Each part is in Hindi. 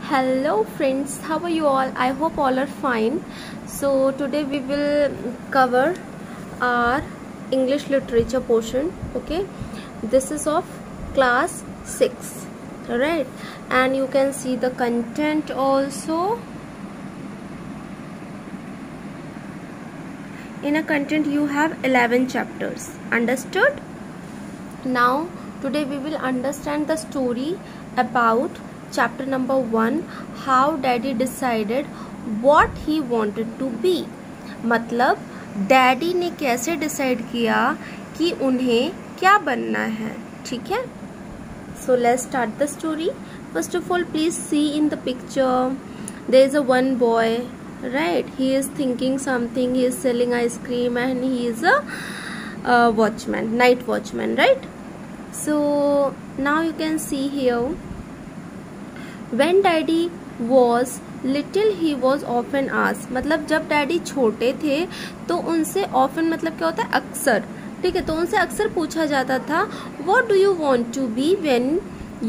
Hello friends, how are you all? I hope all are fine. So today we will cover our English literature portion. Okay, this is of class 6. Alright, and you can see the content also. In a content you have 11 chapters. Understood? Now today we will understand the story about chapter number 1, how daddy decided what he wanted to be. मतलब डैडी ने कैसे डिसाइड किया कि उन्हें क्या बनना है. ठीक है, so let's start the story. First of all, please see in the picture there is a one boy, right? He is thinking something, he is selling ice cream and he is a watchman, night watchman, right? So now you can see here, when daddy was little he was often asked. मतलब जब डैडी छोटे थे तो उनसे often मतलब क्या होता है, अक्सर. ठीक है, तो उनसे अक्सर पूछा जाता था what do you want to be when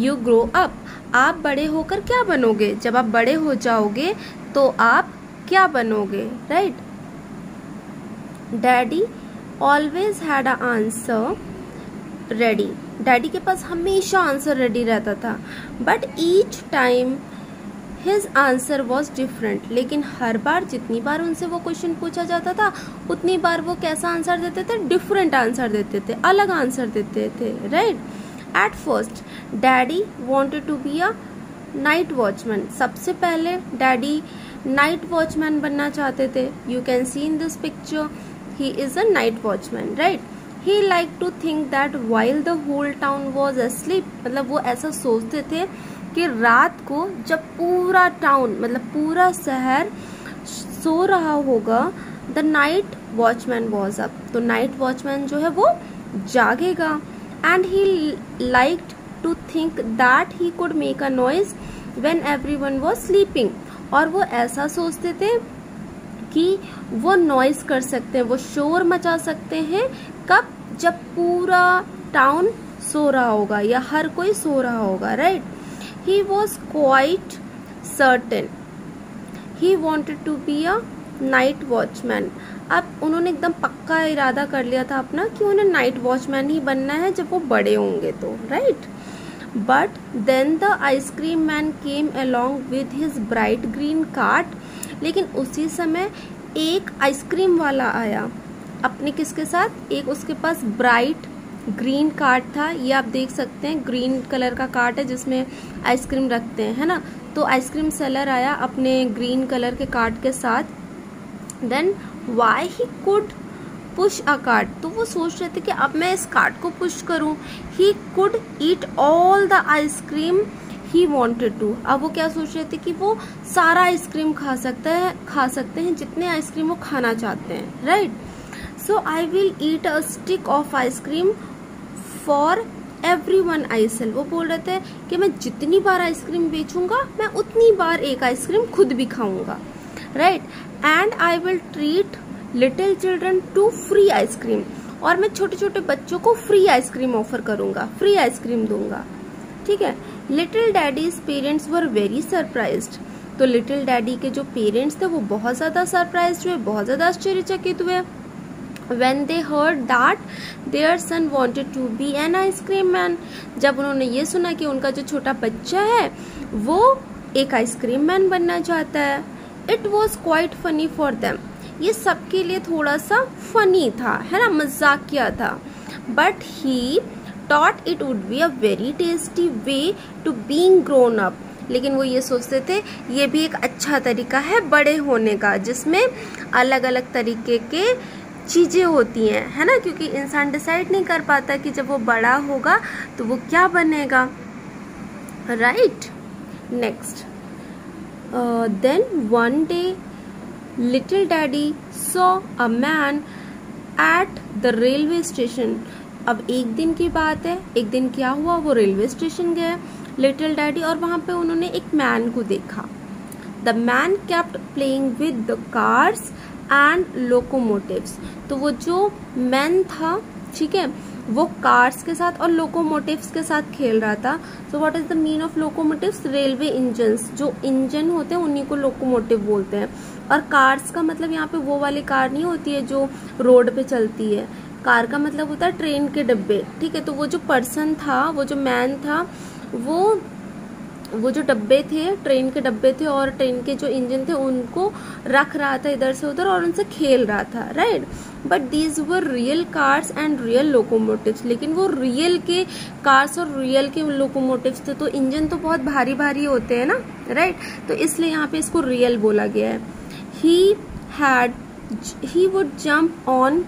you grow up? आप बड़े होकर क्या बनोगे? जब आप बड़े हो जाओगे तो आप क्या बनोगे, right? Daddy always had an answer ready. Daddy के पास हमेशा आंसर रेडी रहता था. But each time his answer was different. लेकिन हर बार जितनी बार उनसे वो क्वेश्चन पूछा जाता था उतनी बार वो कैसा आंसर देते थे? डिफरेंट आंसर देते थे, अलग आंसर देते थे, right? At first daddy wanted to be a night watchman. सबसे पहले डैडी नाइट वॉचमैन बनना चाहते थे. You can see in this picture he is a night watchman, right? He liked to think that while the whole town was asleep, मतलब वो ऐसा सोचते थे कि रात को जब पूरा टाउन मतलब पूरा शहर सो रहा होगा, the night watchman was up. तो नाइट वॉचमैन जो है वो जागेगा. And he liked to think that he could make a noise when everyone was sleeping. और वो ऐसा सोचते थे कि वो नॉइज कर सकते हैं, वो शोर मचा सकते हैं. कब? जब पूरा टाउन सो रहा होगा या हर कोई सो रहा होगा, right? He was quite certain he wanted to be a night watchman. अब उन्होंने एकदम पक्का इरादा कर लिया था अपना कि उन्हें नाइट वॉचमैन ही बनना है जब वो बड़े होंगे तो, right? But then the ice cream man came along with his bright green cart. लेकिन उसी समय एक आइसक्रीम वाला आया अपने किसके साथ? एक उसके पास ब्राइट ग्रीन कार्ट था. ये आप देख सकते हैं, ग्रीन कलर का कार्ट है जिसमें आइसक्रीम रखते हैं, है ना? तो आइसक्रीम सेलर आया अपने ग्रीन कलर के कार्ट के साथ. Then why he could push a cart. तो वो सोच रहे थे कि अब मैं इस कार्ट को पुश करूं. He could eat all the ice cream he wanted to. अब वो क्या सोच रहे थे कि वो सारा आइसक्रीम खा सकते हैं जितने आइसक्रीम वो खाना चाहते हैं, right? So I will eat a stick of ice cream for everyone I sell. वो बोल रहे थे कि मैं जितनी बार आइसक्रीम बेचूंगा मैं उतनी बार एक आइसक्रीम खुद भी खाऊंगा, right? And I will treat little children to free ice cream. और मैं छोटे छोटे बच्चों को फ्री आइसक्रीम ऑफर करूंगा, फ्री आइसक्रीम दूंगा. ठीक है. Little daddies parents were very surprised. तो लिटिल डैडी के जो पेरेंट्स थे वो बहुत ज्यादा सरप्राइज्ड हुए, बहुत ज्यादा आश्चर्यचकित हुए. When they heard that their son wanted to be an ice cream man. जब उन्होंने ये सुना कि उनका जो छोटा बच्चा है वो एक आइसक्रीम मैन बनना चाहता है. It was quite funny for them. ये सबके लिए थोड़ा सा फनी था, है ना, मजाकिया था. But he thought it would be a very tasty way to being grown up. लेकिन वो ये सोचते थे ये भी एक अच्छा तरीका है बड़े होने का, जिसमें अलग अलग तरीके के चीजें होती हैं, है ना? क्योंकि इंसान डिसाइड नहीं कर पाता कि जब वो बड़ा होगा तो वो क्या बनेगा, right? Next, then one day little daddy saw a man at the railway station. अब एक दिन की बात है, एक दिन क्या हुआ, वो रेलवे स्टेशन गए लिटिल डैडी और वहां पे उन्होंने एक मैन को देखा. The man kept playing with the cars and locomotives. तो वो जो मैन था, ठीक है, वो कार्स के साथ और लोकोमोटिव्स के साथ खेल रहा था। So what is the mean of locomotives? Railway engines, जो इंजन होते हैं उन्हीं को लोकोमोटिव बोलते हैं। और कार्स का मतलब यहाँ पे वो वाली कार नहीं होती है जो रोड पे चलती है, कार का मतलब होता है ट्रेन के डब्बे, ठीक है। तो वो जो पर्सन था, वो जो मैन था, वो जो डब्बे थे, ट्रेन के डब्बे थे और ट्रेन के जो इंजन थे उनको रख रहा था इधर से उधर और उनसे खेल रहा था, right. But these were real cars and real locomotives, लेकिन वो रियल के कार्स और रियल के लोकोमोटिव्स थे। तो इंजन तो बहुत भारी भारी होते हैं ना, राइट। तो इसलिए यहाँ पे इसको रियल बोला गया है। he would jump on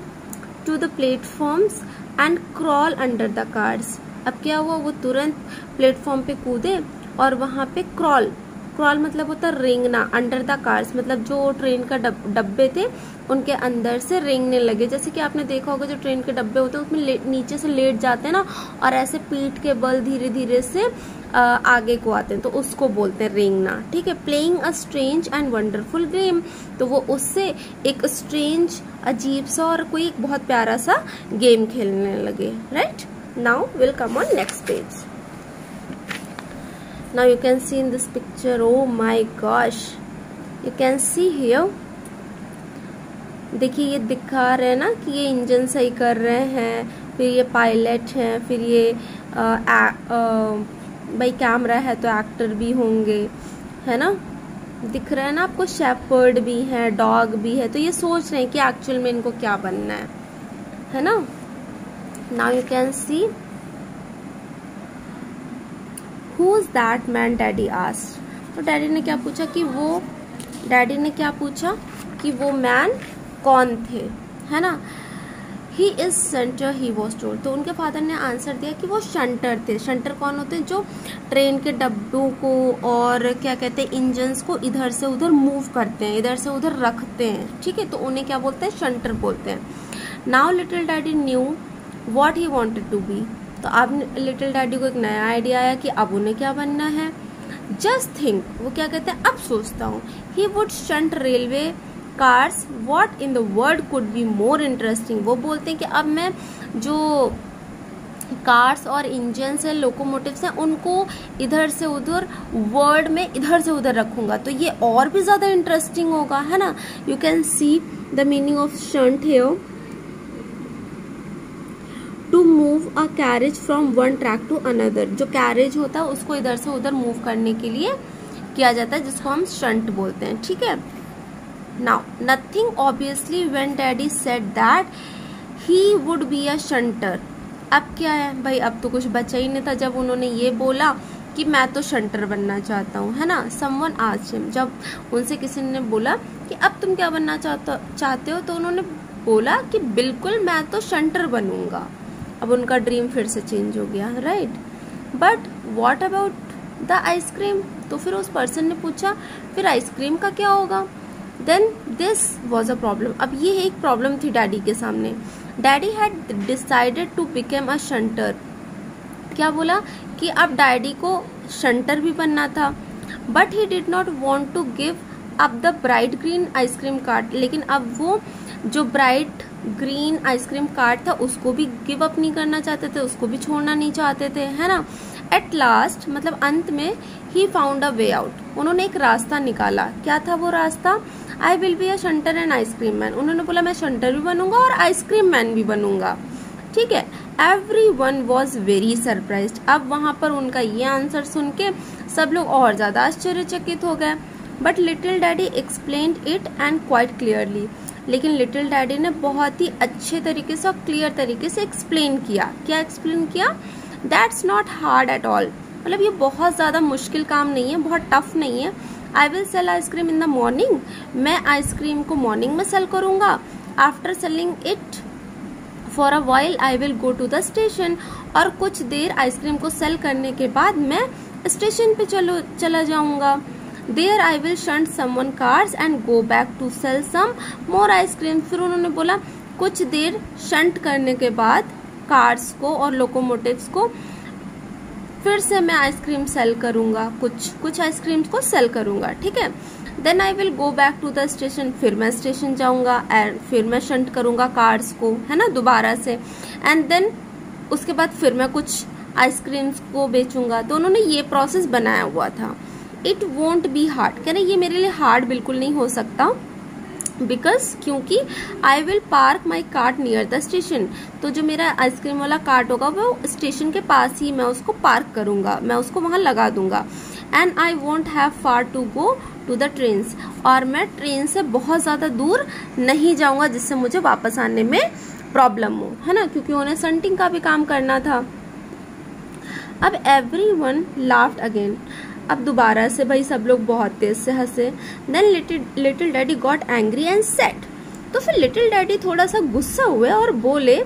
to the platforms and crawl under the cars। अब क्या हुआ, वो तुरंत प्लेटफॉर्म पे कूदे और वहां पे क्रॉल मतलब होता है रेंगना, अंडर द कार्स मतलब जो ट्रेन का डब्बे थे उनके अंदर से रेंगने लगे। जैसे कि आपने देखा होगा जो ट्रेन के डब्बे होते हैं उसमें नीचे से लेट जाते हैं ना और ऐसे पीठ के बल धीरे धीरे से आगे को आते हैं, तो उसको बोलते हैं रेंगना, ठीक है। Playing a strange and wonderful game, तो वो उससे एक स्ट्रेंज अजीब सा और कोई एक बहुत प्यारा सा गेम खेलने लगे, right. Now will come on next page. Now you can see in this picture, oh my gosh, you can see here, देखिए ये दिखा रहे हैं ना कि ये इंजन सही कर रहे हैं, फिर ये पायलट हैं, फिर ये भाई कैमरा है तो एक्टर भी होंगे, है ना, दिख रहा है ना आपको, शेपर्ड भी है, डॉग भी है। तो ये सोच रहे हैं कि एक्चुअल में इनको क्या बनना है ना। Now you can C Who is that man? Daddy asked। तो डैडी ने क्या पूछा कि वो मैन कौन थे, है ना। He is shunter, he was told। तो उनके फादर ने आंसर दिया कि वो शंटर थे। शंटर कौन होते हैं? जो ट्रेन के डब्बों को और क्या कहते हैं इंजन्स को इधर से उधर मूव करते हैं, इधर से उधर रखते हैं, ठीक है। तो उन्हें क्या बोलते हैं? शंटर बोलते हैं। Now little daddy knew what he wanted to be। तो अब लिटिल डैडी को एक नया आइडिया आया कि अब उन्हें क्या बनना है। जस्ट थिंक, वो क्या कहते हैं, अब सोचता हूँ। He would shunt railway cars, what in the world could be more interesting. वो बोलते हैं कि अब मैं जो कार्स और इंजन्स है, लोकोमोटिव्स हैं, उनको इधर से उधर वर्ल्ड में इधर से उधर रखूंगा तो ये और भी ज्यादा इंटरेस्टिंग होगा, है ना। You can see the meaning of shunt here, to move a carriage from one track to another. जो कैरेज होता है उसको इधर से उधर मूव करने के लिए किया जाता है, जिसको हम शंट बोलते हैं, ठीक है। Now nothing obviously when daddy said that he would be a shunter. अब क्या है भाई, अब तो कुछ बचा ही नहीं था जब उन्होंने ये बोला कि मैं तो शंटर बनना चाहता हूँ, है ना। समवन आस्क्ड हिम, जब उनसे किसी ने बोला कि अब तुम क्या बनना चाहते हो, तो उन्होंने बोला कि बिल्कुल मैं तो शंटर बनूंगा। अब उनका ड्रीम फिर से चेंज हो गया, right. But what about the ice cream? तो फिर उस पर्सन ने पूछा फिर आइसक्रीम का क्या होगा। Then this was a problem. अब ये एक प्रॉब्लम थी डैडी के सामने। Daddy had decided to become a shunter. क्या बोला कि अब डैडी को शंटर भी बनना था। But he did not want to give up the bright green ice cream cart. लेकिन अब वो जो ब्राइट ग्रीन आइसक्रीम कार्ट था उसको भी गिव अप नहीं करना चाहते थे, उसको भी छोड़ना नहीं चाहते थे, है ना। एट लास्ट मतलब अंत में he found a way out. उन्होंने एक रास्ता निकाला। क्या था वो रास्ता? आई will be a shunter and ice cream man. उन्होंने बोला मैं शंटर भी बनूंगा और आइसक्रीम मैन भी बनूंगा, ठीक है। Everyone was very surprised. अब वहां पर उनका ये आंसर सुन के सब लोग और ज्यादा आश्चर्यचकित हो गए। But little daddy explained it and quite clearly. लेकिन लिटिल डैडी ने बहुत ही अच्छे तरीके से और क्लियर तरीके से एक्सप्लेन किया। क्या एक्सप्लेन किया? That's not hard at all. मतलब ये बहुत ज़्यादा मुश्किल काम नहीं है, बहुत टफ नहीं है। I will sell ice cream in the morning. मैं आइसक्रीम को मॉर्निंग में सेल करूंगा। After selling it for a while I will go to the station. और कुछ देर आइसक्रीम को सेल करने के बाद मैं स्टेशन पे चला जाऊंगा। There I will shunt someone cars and go back to sell some more ice cream। फिर उन्होंने बोला कुछ देर शंट करने के बाद कार्स को और लोकोमोटिव्स को फिर से मैं आइसक्रीम सेल करूंगा, कुछ आइसक्रीम को सेल करूंगा, ठीक है। Then I will go back to the station. फिर मैं स्टेशन जाऊंगा एंड फिर मैं शंट करूंगा कार्स को, है ना, दोबारा से। एंड देन उसके बाद फिर मैं कुछ आइसक्रीम्स को बेचूंगा। तो उन्होंने ये प्रोसेस बनाया हुआ था। इट वोंट बी हार्ड, कह रहे ये मेरे लिए हार्ड बिल्कुल नहीं हो सकता, बिकॉज क्योंकि I will park my cart near the station. तो जो मेरा आइसक्रीम वाला कार्ट होगा वो स्टेशन के पास ही मैं उसको पार्क करूंगा, मैं उसको वहां लगा दूंगा। And I won't have far to go to the trains, और मैं ट्रेन से बहुत ज्यादा दूर नहीं जाऊंगा जिससे मुझे वापस आने में प्रॉब्लम हो, है ना, क्योंकि उन्हें संटिंग का भी काम करना था। अब एवरीवन लाफ्ड अगेन, अब दोबारा से भाई सब लोग बहुत तेज से हंसे। Then little daddy got angry and said, तो फिर लिटिल डैडी थोड़ा सा गुस्सा हुए और बोले,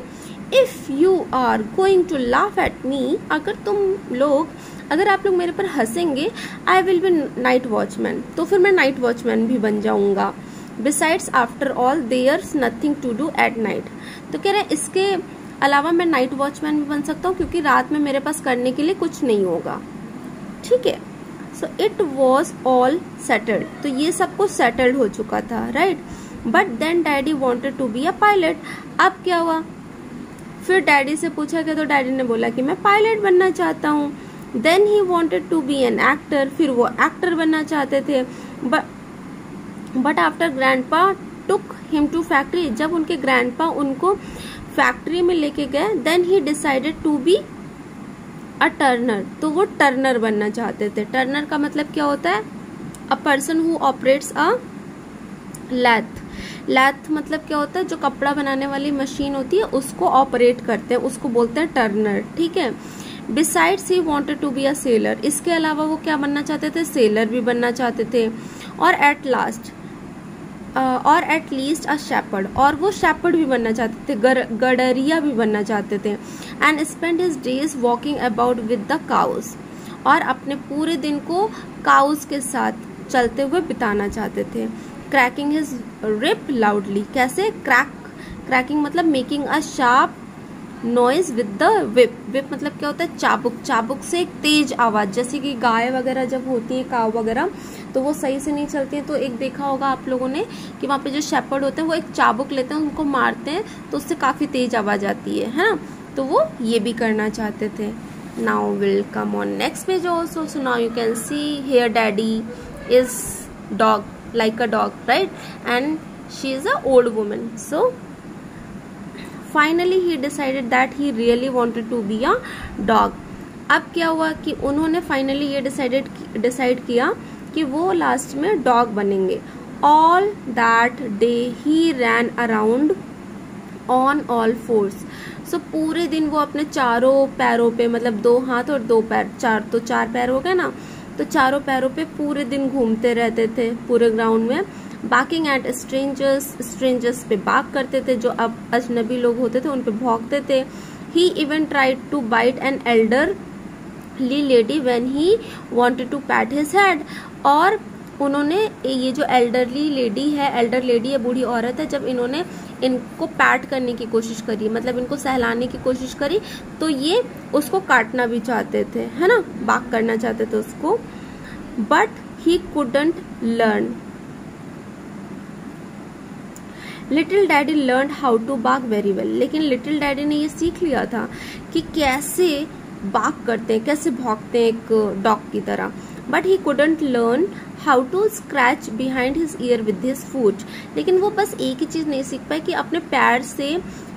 if you are going to laugh at me, अगर आप लोग मेरे पर हंसेंगे, I will be night watchman, तो फिर मैं नाइट वॉचमैन भी बन जाऊंगा। Besides after all there's nothing to do at night, तो कह रहे हैं इसके अलावा मैं नाइट वॉचमैन भी बन सकता हूँ क्योंकि रात में मेरे पास करने के लिए कुछ नहीं होगा। ठीक है, so it was all settled, तो ये सब कुछ सेटल्ड हो चुका था, right. But then daddy wanted to be a pilot. अब क्या हुआ, फिर डैडी से पूछा गया तो डैडी ने बोला कि मैं पायलट बनना चाहता हूँ। Then he wanted to be an actor, फिर वो एक्टर बनना चाहते थे। But after grandpa took him to factory, जब उनके ग्रैंडपा उनको फैक्ट्री में लेके गए, then he decided to be a turner, तो वो टर्नर बनना चाहते थे। टर्नर का मतलब क्या होता है, अ पर्सन हु ऑपरेट्स अ लैथ। लैथ मतलब क्या होता है, जो कपड़ा बनाने वाली मशीन होती है उसको ऑपरेट करते हैं, उसको बोलते हैं टर्नर। ठीक है, besides he wanted to be a sailor, इसके अलावा वो क्या बनना चाहते थे, सेलर भी बनना चाहते थे। और एट लीस्ट अ शेपर्ड, और वो शेपर्ड भी बनना चाहते थे, गडरिया भी बनना चाहते थे। And spend his days walking about with the cows, और अपने पूरे दिन को काउज के साथ चलते हुए बिताना चाहते थे। क्रैकिंग हिज रिप लाउडली, कैसे क्रैकिंग मतलब making a sharp noise with the whip. Whip मतलब क्या होता है, चाबुक, चाबुक से एक तेज आवाज, जैसे कि गाय वगैरह जब होती है, काव वगैरह, तो वो सही से नहीं चलती हैं, तो एक देखा होगा आप लोगों ने कि वहाँ पे जो शेपर्ड होते हैं वो एक चाबुक लेते हैं, उनको मारते हैं तो उससे काफी तेज आवाज आती है ना, तो वो ये भी करना चाहते थे। Now will come on next page also, so now you can see here daddy is dog, like a dog, right, and she is a old woman. So finally he decided that he really wanted to be a dog. अब क्या हुआ कि उन्होंने फाइनली ये डिसाइड किया कि वो लास्ट में डॉग बनेंगे। All that day he ran around on all fours. So पूरे दिन वो अपने चारों पैरों पे, मतलब 2 हाथ और 2 पैर, 4 पैर हो गए ना, तो चारों पैरों पे पूरे दिन घूमते रहते थे पूरे ग्राउंड में। बाकिंग एट स्ट्रेंजर्स पे बाक करते थे, जो अब अजनबी लोग होते थे उन पे भौंकते थे। He even tried to bite an elderly lady when he wanted to pat his head, और उन्होंने ये जो एल्डर लेडी है, बूढ़ी औरत है, जब इन्होंने इनको पैट करने की कोशिश करी, मतलब इनको सहलाने की कोशिश करी, तो ये उसको काटना भी चाहते थे, है ना, बाक करना चाहते थे उसको। But he couldn't learn. Little daddy learn how to bark very well, लेकिन लिटिल डैडी ने ये सीख लिया था कि कैसे बाक करते हैं, कैसे भौंकते हैं एक डॉग की तरह। But he couldn't learn how to scratch behind his ear with his foot, लेकिन वो बस एक ही चीज नहीं सीख पाए कि अपने पैर से,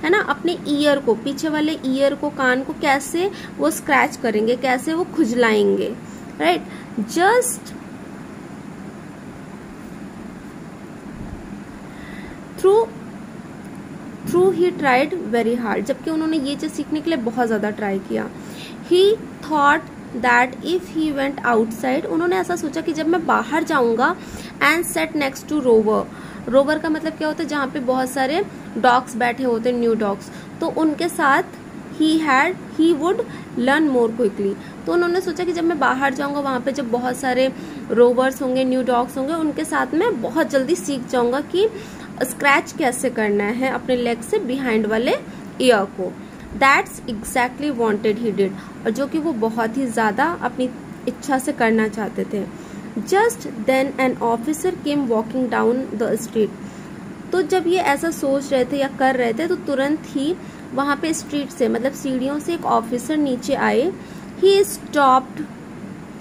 है ना, अपने ईयर को, पीछे वाले ईयर को, कान को कैसे वो स्क्रैच करेंगे, कैसे वो खुजलाएंगे, right. Just through he tried very hard, जबकि उन्होंने ये चीज सीखने के लिए बहुत ज्यादा ट्राई किया। He thought that if he went outside, उन्होंने ऐसा सोचा कि जब मैं बाहर जाऊंगा, and sat next to Rover का मतलब क्या होता है, जहाँ पे बहुत सारे डॉग्स बैठे होते हैं, न्यू डॉग्स, तो उनके साथ he would learn more quickly. तो उन्होंने सोचा कि जब मैं बाहर जाऊंगा, वहां पे जब बहुत सारे रोवर्स होंगे, न्यू डॉग्स होंगे, उनके साथ मैं बहुत जल्दी सीख जाऊंगा कि स्क्रैच कैसे करना है अपने लेग से बिहाइंड वाले ईयर को। That's exactly wanted he did, और जो कि वो बहुत ही ज्यादा अपनी इच्छा से करना चाहते थे। Just then an officer came walking down the street, तो जब ये ऐसा सोच रहे थे या कर रहे थे, तो तुरंत ही वहाँ पे स्ट्रीट से मतलब सीढ़ियों से एक ऑफिसर नीचे आए. He stopped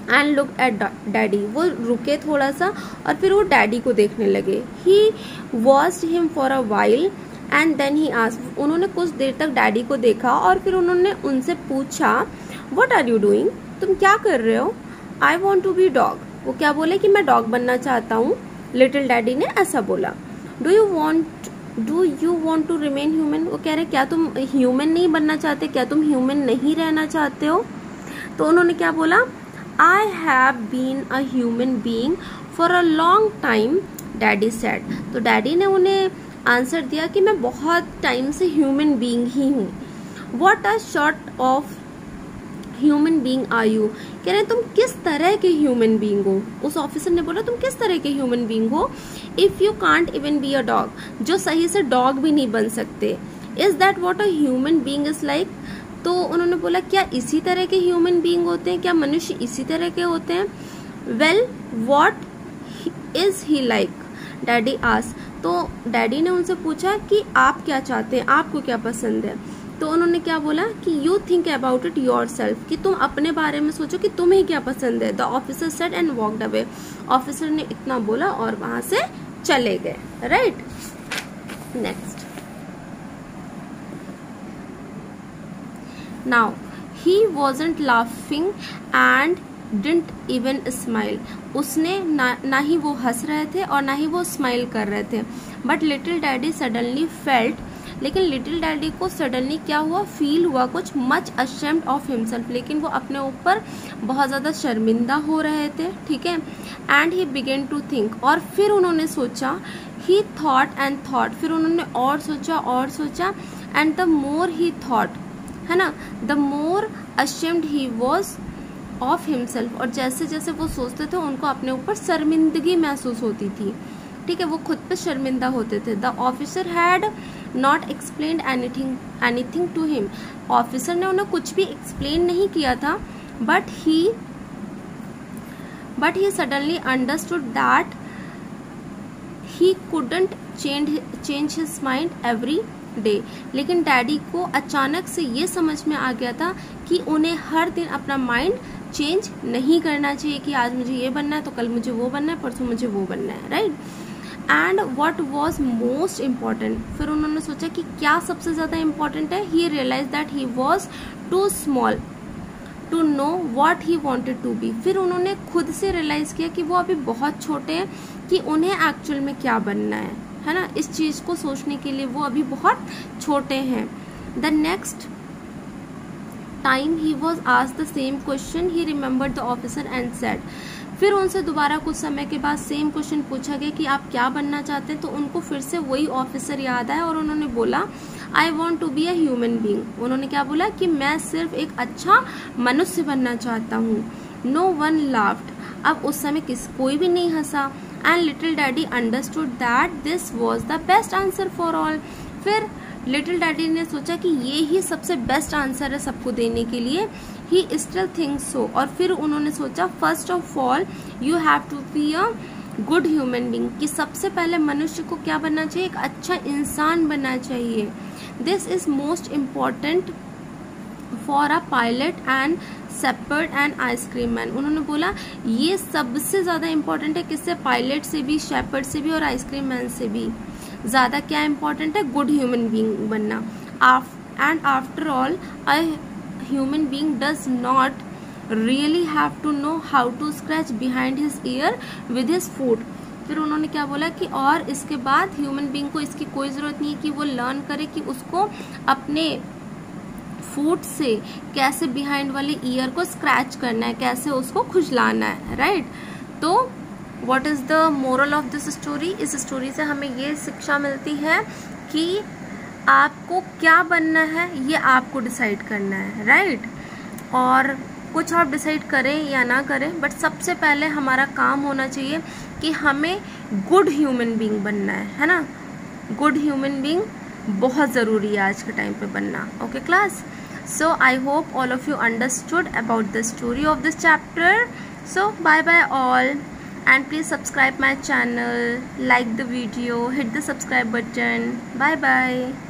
and look at daddy. वो रुके थोड़ा सा और फिर वो डैडी को देखने लगे. He watched him for a while and then he asked. उन्होंने कुछ देर तक डैडी को देखा और फिर उन्होंने उनसे पूछा, व्हाट आर यू डूइंग, तुम क्या कर रहे हो. I want to be dog. वो क्या बोले कि मैं डॉग बनना चाहता हूँ. लिटिल डैडी ने ऐसा बोला. Do you want to remain human. वो कह रहे क्या तुम ह्यूमन नहीं बनना चाहते, क्या तुम ह्यूमन नहीं रहना चाहते हो. तो उन्होंने क्या बोला, I have been a human being for a long time, daddy said. तो डैडी ने उन्हें आंसर दिया कि मैं बहुत टाइम से ह्यूमन बीइंग ही हूँ. What a sort of human being are you. कह रहे तुम किस तरह के ह्यूमन बीइंग हो. उस ऑफिसर ने बोला तुम किस तरह के ह्यूमन बीइंग हो. If you can't even be a dog, जो सही से डॉग भी नहीं बन सकते. Is that what a human being is like. तो उन्होंने बोला क्या इसी तरह के ह्यूमन बीइंग होते हैं, क्या मनुष्य इसी तरह के होते हैं. Well what is he like, daddy asked. तो डैडी ने उनसे पूछा कि आप क्या चाहते हैं, आपको क्या पसंद है. तो उन्होंने क्या बोला कि you think about it your self, कि तुम अपने बारे में सोचो कि तुम्हें क्या पसंद है. The officer said and walked away. Officer ने इतना बोला और वहां से चले गए. Right. Next. Now he wasn't laughing and didn't even smile. उसने ना ही वो हंस रहे थे और ना ही वो स्माइल कर रहे थे. But little daddy suddenly felt, लेकिन लिटिल डैडी को सडनली क्या हुआ, फील हुआ कुछ मच अशेम्ड ऑफ हिमसेल्फ. लेकिन वो अपने ऊपर बहुत ज़्यादा शर्मिंदा हो रहे थे. ठीक है. And he began to think. और फिर उन्होंने सोचा. He thought and thought. फिर उन्होंने और सोचा. And the more he thought, है ना, the more ashamed he was of himself. और जैसे जैसे वो सोचते थे उनको अपने ऊपर शर्मिंदगी महसूस होती थी. ठीक है. वो खुद पे शर्मिंदा होते थे. The officer had not explained anything to him. Officer ने उन्हें कुछ भी एक्सप्लेन नहीं किया था. But he suddenly understood that he couldn't change his mind every day. लेकिन डैडी को अचानक से ये समझ में आ गया था कि उन्हें हर दिन अपना माइंड चेंज नहीं करना चाहिए कि आज मुझे ये बनना है तो कल मुझे वो बनना है, परसों मुझे वो बनना है. Right. And what was most important. फिर उन्होंने सोचा कि क्या सबसे ज़्यादा इम्पॉर्टेंट है. He realise that he was too small to know what he wanted to be. फिर उन्होंने खुद से रियलाइज किया कि वो अभी बहुत छोटे हैं कि उन्हें एक्चुअल में क्या बनना है ना. इस चीज़ को सोचने के लिए वो अभी बहुत छोटे हैं. The next time he was asked the same question, he remembered the officer and said. फिर उनसे दोबारा कुछ समय के बाद सेम क्वेश्चन पूछा गया कि आप क्या बनना चाहते हैं. तो उनको फिर से वही ऑफिसर याद आया और उन्होंने बोला I want to be a human being. उन्होंने क्या बोला कि मैं सिर्फ एक अच्छा मनुष्य बनना चाहता हूँ. No one laughed. अब उस समय कोई भी नहीं हंसा. And little daddy understood that this was the best answer for all. फिर लिटिल डैडी ने सोचा कि ये ही सबसे बेस्ट आंसर है सबको देने के लिए. He still thinks so. और फिर उन्होंने सोचा first of all you have to be a good human being, कि सबसे पहले मनुष्य को क्या बनना चाहिए, एक अच्छा इंसान बनना चाहिए. This is most important for a pilot and shepherd and ice cream man. उन्होंने बोला ये सबसे ज़्यादा इम्पॉर्टेंट है. किससे, पायलट से भी, शेपर्ड से भी और आइसक्रीम मैन से भी ज़्यादा क्या इम्पॉर्टेंट है, गुड ह्यूमन बीइंग बनना. And after all a human being does not really have to know how to scratch behind his ear with his foot. फिर उन्होंने क्या बोला कि और इसके बाद ह्यूमन बीइंग को इसकी कोई ज़रूरत नहीं है कि वो लर्न करे कि उसको अपने फूट से कैसे बिहाइंड वाले ईयर को स्क्रैच करना है, कैसे उसको खुजलाना है. राइट. तो what is the moral of this story. इस स्टोरी से हमें ये शिक्षा मिलती है कि आपको क्या बनना है ये आपको डिसाइड करना है. राइट. और कुछ आप डिसाइड करें या ना करें, बट सबसे पहले हमारा काम होना चाहिए कि हमें गुड ह्यूमन बीइंग बनना है ना. गुड ह्यूमन बीइंग बहुत ज़रूरी है आज के टाइम पे बनना. Okay class. So I hope all of you understood about the story of this chapter. So bye bye all, and please subscribe my channel, like the video, hit the subscribe button. Bye bye.